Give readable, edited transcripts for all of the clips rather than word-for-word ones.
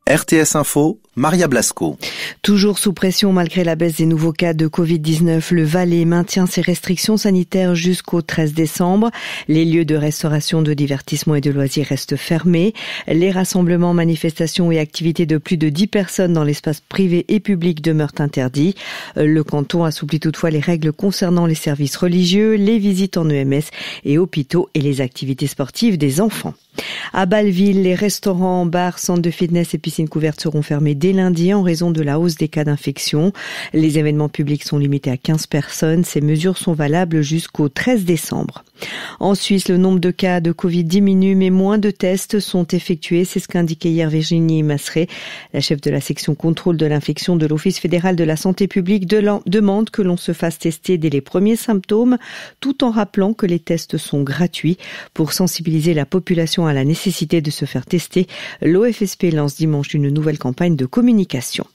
RTS Info, Maria Blasco. Toujours sous pression malgré la baisse des nouveaux cas de Covid-19, le Valais maintient ses restrictions sanitaires jusqu'au 13 décembre. Les lieux de restauration, de divertissement et de loisirs restent fermés. Les rassemblements, manifestations et activités de plus de 10 personnes dans l'espace privé et public demeurent interdits. Le canton assouplit toutefois les règles concernant les services religieux, les visites en EMS et hôpitaux et les activités sportives des enfants. À Bâle-Ville, les restaurants, bars, centres de fitness et piscines couvertes seront fermés dès lundi en raison de la hausse des cas d'infection. Les événements publics sont limités à 15 personnes. Ces mesures sont valables jusqu'au 13 décembre. En Suisse, le nombre de cas de Covid diminue, mais moins de tests sont effectués. C'est ce qu'indiquait hier Virginie Masseré. La chef de la section contrôle de l'infection de l'Office fédéral de la santé publique demande que l'on se fasse tester dès les premiers symptômes, tout en rappelant que les tests sont gratuits. Pour sensibiliser la population à la nécessité de se faire tester, l'OFSP lance dimanche une nouvelle campagne de communication.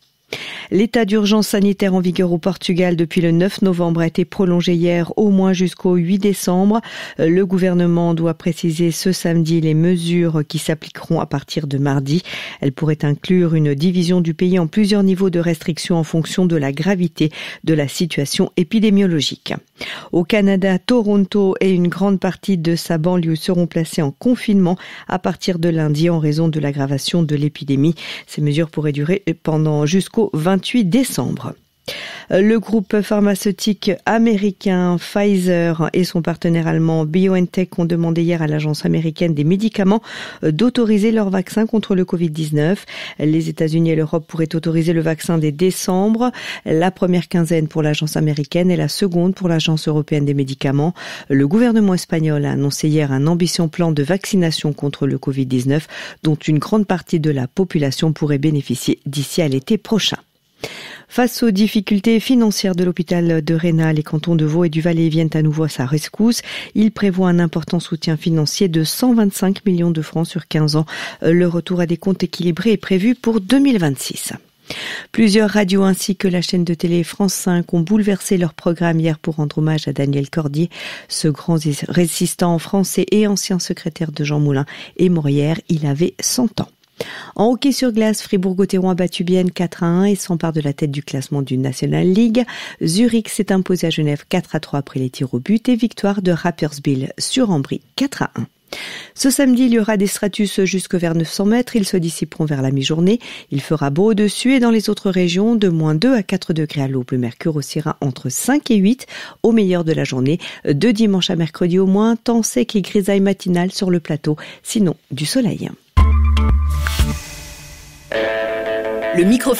L'état d'urgence sanitaire en vigueur au Portugal depuis le 9 novembre a été prolongé hier au moins jusqu'au 8 décembre. Le gouvernement doit préciser ce samedi les mesures qui s'appliqueront à partir de mardi. Elles pourraient inclure une division du pays en plusieurs niveaux de restrictions en fonction de la gravité de la situation épidémiologique. Au Canada, Toronto et une grande partie de sa banlieue seront placés en confinement à partir de lundi en raison de l'aggravation de l'épidémie. Ces mesures pourraient durer pendant jusqu'au 28 décembre. Le groupe pharmaceutique américain Pfizer et son partenaire allemand BioNTech ont demandé hier à l'agence américaine des médicaments d'autoriser leur vaccin contre le Covid-19. Les États-Unis et l'Europe pourraient autoriser le vaccin dès décembre. La première quinzaine pour l'agence américaine et la seconde pour l'agence européenne des médicaments. Le gouvernement espagnol a annoncé hier un ambitieux plan de vaccination contre le Covid-19 dont une grande partie de la population pourrait bénéficier d'ici à l'été prochain. Face aux difficultés financières de l'hôpital de Rhénal, les cantons de Vaud et du Valais viennent à nouveau à sa rescousse. Il prévoit un important soutien financier de 125 millions de francs sur 15 ans. Le retour à des comptes équilibrés est prévu pour 2026. Plusieurs radios ainsi que la chaîne de télé France 5 ont bouleversé leur programme hier pour rendre hommage à Daniel Cordier. Ce grand résistant français et ancien secrétaire de Jean Moulin est mort hier. Il avait 100 ans. En hockey sur glace, Fribourg-Gotteron a battu Bienne 4-1 et s'empare de la tête du classement du National League. Zurich s'est imposé à Genève 4-3 après les tirs au but et victoire de Rapperswil sur Ambry 4-1. Ce samedi, il y aura des stratus jusque vers 900 mètres. Ils se dissiperont vers la mi-journée. Il fera beau au-dessus et dans les autres régions, de moins 2 à 4 degrés à l'aube. Le mercure oscillera entre 5 et 8 au meilleur de la journée. De dimanche à mercredi au moins, temps sec et grisaille matinale sur le plateau. Sinon, du soleil. Le micro